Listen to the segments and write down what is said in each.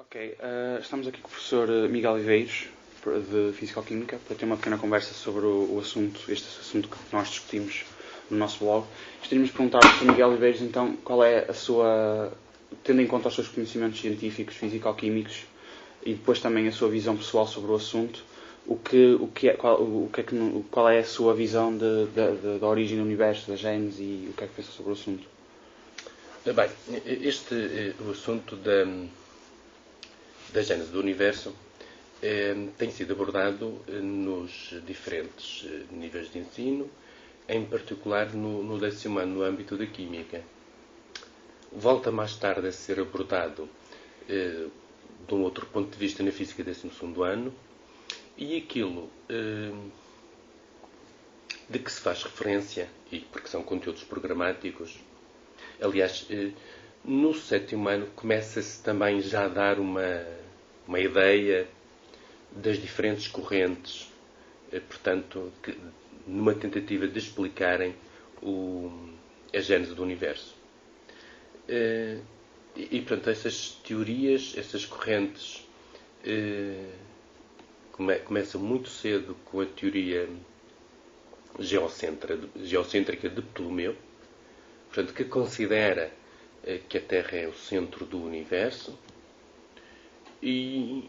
Ok, estamos aqui com o professor Miguel Viveiros, de Físico-Química, para ter uma pequena conversa sobre o assunto, este assunto que nós discutimos no nosso blog. Gostaríamos de perguntar ao professor Miguel Viveiros, então, qual é a sua, tendo em conta os seus conhecimentos científicos, físico-químicos, e depois também a sua visão pessoal sobre o assunto, qual é a sua visão da origem do universo, da gênese, e o que é que pensa sobre o assunto? Bem, o assunto da gênese do universo tem sido abordado nos diferentes níveis de ensino, em particular no 10º ano, no âmbito da Química. Volta mais tarde a ser abordado de um outro ponto de vista na Física 12º ano, e aquilo de que se faz referência, e porque são conteúdos programáticos. Aliás, no 7º ano começa-se também já a dar uma ideia das diferentes correntes, portanto, numa tentativa de explicarem a gênese do universo. Portanto, essas teorias, essas correntes, começam muito cedo com a teoria geocêntrica de Ptolomeu, portanto, que considera que a Terra é o centro do universo, e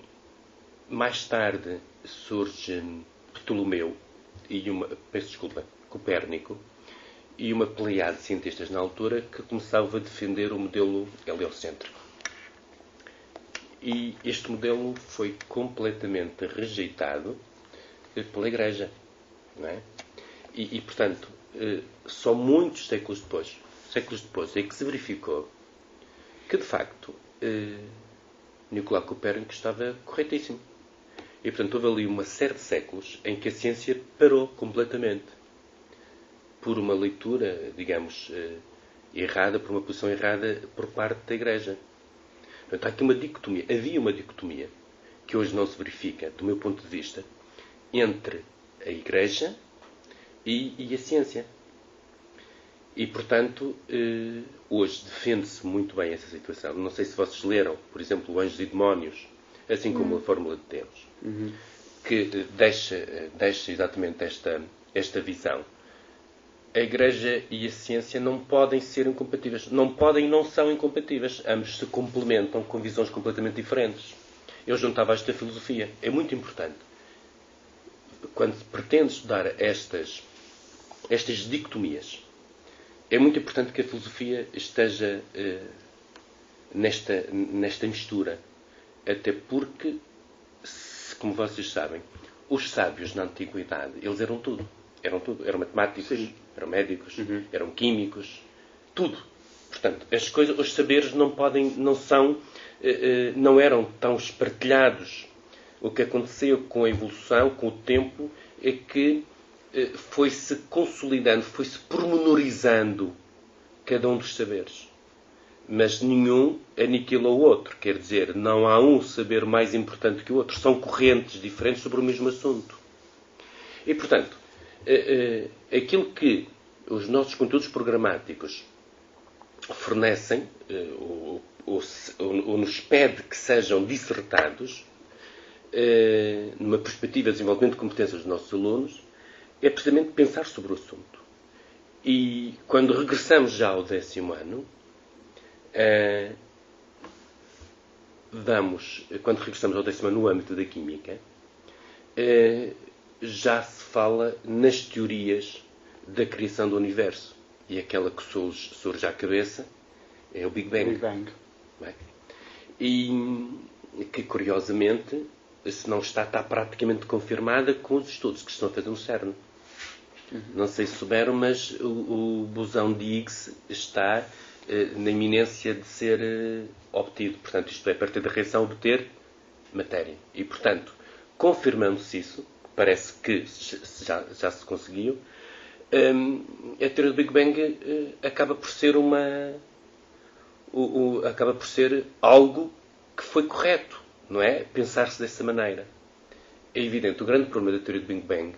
mais tarde surge Ptolomeu Copérnico e uma plejade de cientistas na altura que começavam a defender o modelo heliocêntrico. E este modelo foi completamente rejeitado pela Igreja, não é? Portanto, só muitos séculos depois é que se verificou que, de facto, Nicolau Copérnico estava corretíssimo. E, portanto, houve ali uma série de séculos em que a ciência parou completamente por uma leitura, digamos, errada, por uma posição errada por parte da Igreja. Portanto, há aqui uma dicotomia. Havia uma dicotomia que hoje não se verifica, do meu ponto de vista, entre a Igreja e a ciência. E, portanto, hoje defende-se muito bem essa situação. Não sei se vocês leram, por exemplo, o Anjos e Demónios, assim como a Fórmula de Deus, que deixa exatamente esta visão. A Igreja e a ciência não podem ser incompatíveis. Não podem e não são incompatíveis. Ambos se complementam com visões completamente diferentes. Eu juntava esta filosofia. É muito importante. Quando se pretende estudar estas dicotomias, é muito importante que a filosofia esteja nesta mistura. Até porque, como vocês sabem, os sábios na Antiguidade, eles eram tudo. Eram matemáticos, sim, eram médicos, eram químicos, tudo. Portanto, os saberes não eram tão espartilhados. O que aconteceu com a evolução, com o tempo, é que foi-se consolidando, foi-se pormenorizando cada um dos saberes. Mas nenhum aniquilou o outro. Quer dizer, não há um saber mais importante que o outro. São correntes diferentes sobre o mesmo assunto. E, portanto, aquilo que os nossos conteúdos programáticos fornecem, ou nos pede que sejam dissertados, numa perspectiva de desenvolvimento de competências dos nossos alunos, é precisamente pensar sobre o assunto. E quando regressamos já ao 10º ano, quando regressamos ao 10º ano no âmbito da Química, já se fala nas teorias da criação do universo. E aquela que surge à cabeça é o Big Bang. Big Bang. Bem, e que, curiosamente, se não está praticamente confirmada com os estudos que estão a fazer no CERN. Não sei se souberam, mas o bosão de Higgs está na iminência de ser obtido. Portanto, isto é, a partir da reação, obter matéria. E, portanto, confirmando-se isso, parece que já se conseguiu, a teoria do Big Bang acaba por ser acaba por ser algo que foi correto, não é? Pensar-se dessa maneira. É evidente, o grande problema da teoria do Big Bang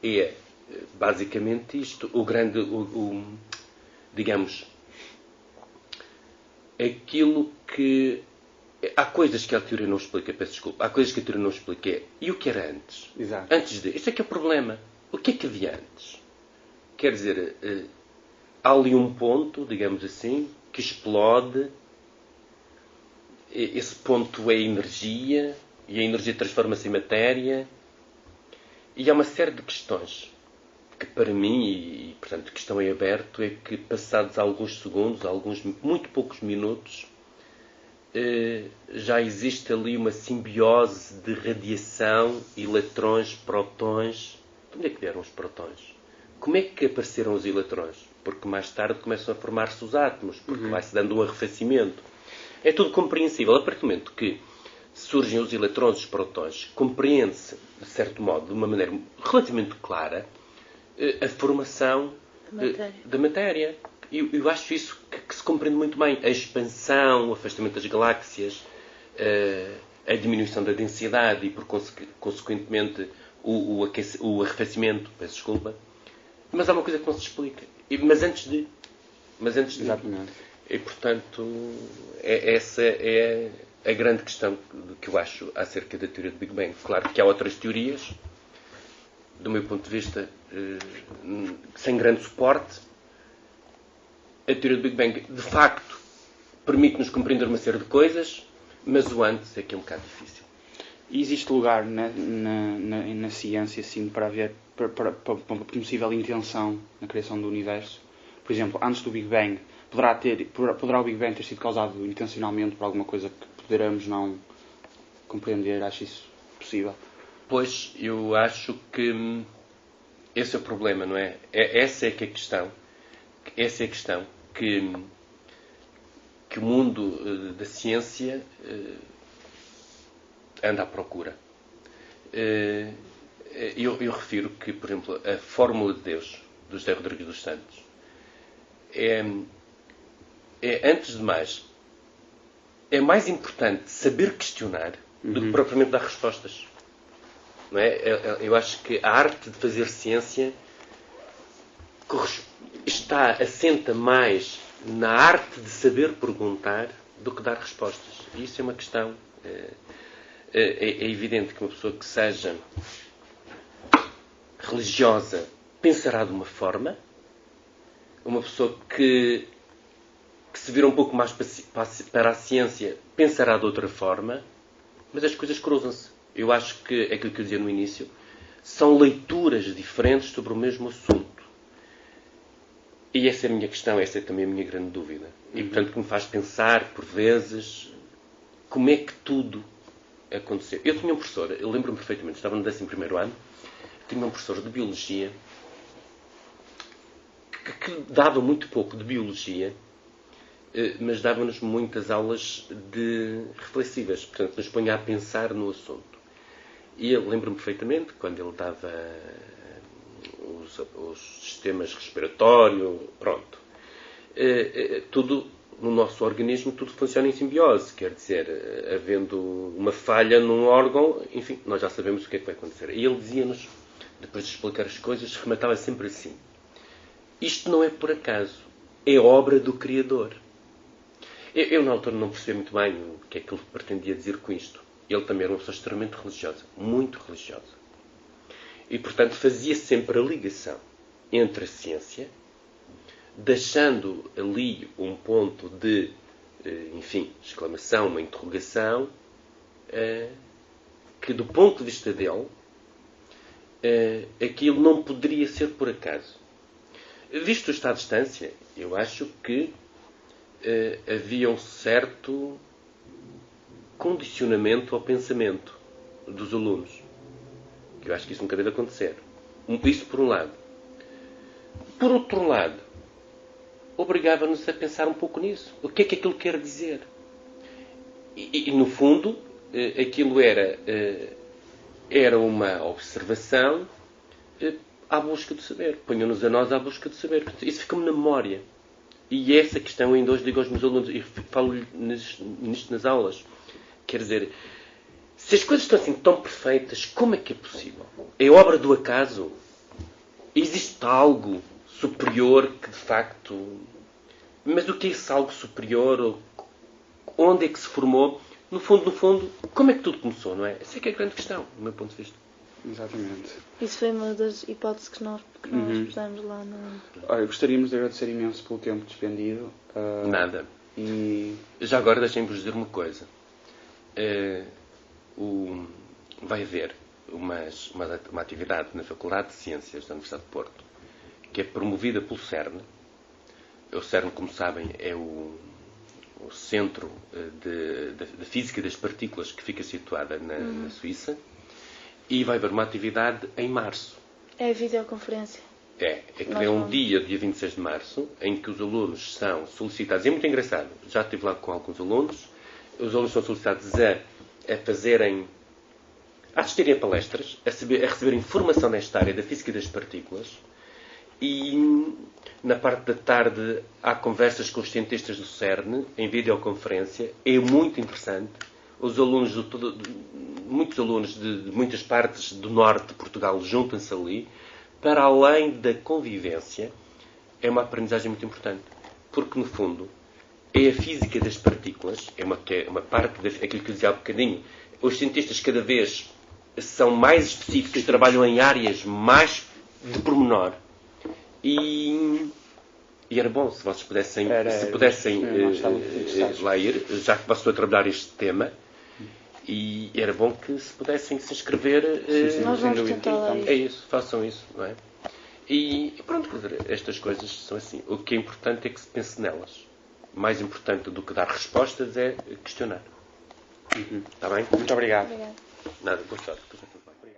é basicamente isto. Digamos, aquilo que há coisas que a teoria não explica, peço desculpa, há coisas que a teoria não explica. E o que era antes? Exato. Antes de... Este é que é o problema. O que é que havia antes? Quer dizer, há ali um ponto, digamos assim, que explode. Esse ponto é energia, e a energia transforma-se em matéria. E há uma série de questões que, para mim, e portanto, que estão em aberto, é que passados alguns segundos, muito poucos minutos, já existe ali uma simbiose de radiação, eletrões, protões. De onde é que vieram os protões? Como é que apareceram os eletrões? Porque mais tarde começam a formar-se os átomos, porque vai-se dando um arrefecimento. É tudo compreensível. A partir do momento que surgem os eletrões e os protões, compreende-se, de certo modo, de uma maneira relativamente clara, a formação da matéria. Eu acho isso que se compreende muito bem. A expansão, o afastamento das galáxias, a diminuição da densidade e, por consequentemente, o arrefecimento. Peço desculpa. Mas há uma coisa que não se explica. Mas antes de... Exatamente. E, portanto, essa é a grande questão que eu acho acerca da teoria do Big Bang. Claro que há outras teorias, do meu ponto de vista, sem grande suporte. A teoria do Big Bang, de facto, permite-nos compreender uma série de coisas, mas o antes é que é um bocado difícil. E existe lugar na ciência, assim, para haver para uma possível intenção na criação do universo? Por exemplo, antes do Big Bang, poderá o Big Bang ter sido causado intencionalmente por alguma coisa que poderemos não compreender? Acho isso possível? Pois, eu acho que esse é o problema, não é? Essa é que é a questão. Essa é a questão que o mundo da ciência anda à procura. Eu refiro que, por exemplo, a Fórmula de Deus, do José Rodrigues dos Santos, é, antes de mais, é mais importante saber questionar do que propriamente dar respostas. Não é? Eu acho que a arte de fazer ciência assenta mais na arte de saber perguntar do que dar respostas. E isso é uma questão. É evidente que uma pessoa que seja religiosa pensará de uma forma, uma pessoa que se vira um pouco mais para a ciência pensará de outra forma, mas as coisas cruzam-se. Eu acho que aquilo que eu dizia no início são leituras diferentes sobre o mesmo assunto. E essa é a minha questão, essa é também a minha grande dúvida. E, portanto, que me faz pensar, por vezes, como é que tudo aconteceu. Eu tinha um professor, eu lembro-me perfeitamente, estava no 11º ano, tinha um professor de Biologia que dava muito pouco de Biologia, mas dava-nos muitas aulas reflexivas, portanto, nos punha a pensar no assunto. E eu lembro-me perfeitamente, quando ele dava os sistemas respiratórios, pronto. Tudo, no nosso organismo, tudo funciona em simbiose. Quer dizer, havendo uma falha num órgão, enfim, nós já sabemos o que é que vai acontecer. E ele dizia-nos, depois de explicar as coisas, rematava sempre assim. Isto não é por acaso. É obra do Criador. Eu na altura, não percebi muito bem o que é que ele pretendia dizer com isto. Ele também era uma pessoa extremamente religiosa. Muito religiosa. E, portanto, fazia sempre a ligação entre a ciência, deixando ali um ponto de, enfim, exclamação, uma interrogação, que, do ponto de vista dele, aquilo não poderia ser por acaso. Visto esta distância, eu acho que havia um certo condicionamento ao pensamento dos alunos. Eu acho que isso nunca deve acontecer. Isso por um lado. Por outro lado, obrigava-nos a pensar um pouco nisso. O que é que aquilo quer dizer? E no fundo, aquilo era uma observação à busca do saber. Ponham-nos a nós à busca do saber. Isso fica-me na memória. E essa questão ainda hoje digo aos meus alunos, e falo nisto nas aulas. Quer dizer, se as coisas estão assim tão perfeitas, como é que é possível? É obra do acaso? Existe algo superior que, de facto... Mas o que é esse algo superior? Onde é que se formou? no fundo, como é que tudo começou, não é? Essa é que é a grande questão, do meu ponto de vista. Exatamente. Isso foi uma das hipóteses que nós pusemos lá no... Olha, gostaríamos de agradecer imenso pelo tempo despendido. Nada. E Já agora deixem-vos dizer uma coisa. Vai haver uma atividade na Faculdade de Ciências da Universidade de Porto, que é promovida pelo CERN. O CERN, como sabem, é o Centro de Física das Partículas, que fica situada na Suíça. E vai haver uma atividade em março. É a videoconferência. É um dia 26 de março, em que os alunos são solicitados. É muito engraçado. Já estive lá com alguns alunos. Os alunos são solicitados a assistirem a palestras, a receber informação nesta área da física das partículas. E na parte da tarde há conversas com os cientistas do CERN, em videoconferência. É muito interessante. Os alunos, muitos alunos de muitas partes do norte de Portugal juntam-se ali. Para além da convivência, é uma aprendizagem muito importante. Porque, no fundo, é a física das partículas, é uma parte daquilo que eu dizia há bocadinho. Os cientistas cada vez são mais específicos, trabalham em áreas mais de pormenor. E era bom se vocês pudessem, lá ir, já que vocês estão a trabalhar este tema. E era bom que se pudessem se inscrever. Nós vamos tentar lá ir. É isso, façam isso, não é? E pronto, quer dizer, estas coisas são assim. O que é importante é que se pense nelas. Mais importante do que dar respostas é questionar. Está bem? muito obrigado. Obrigada. Nada, boa sorte.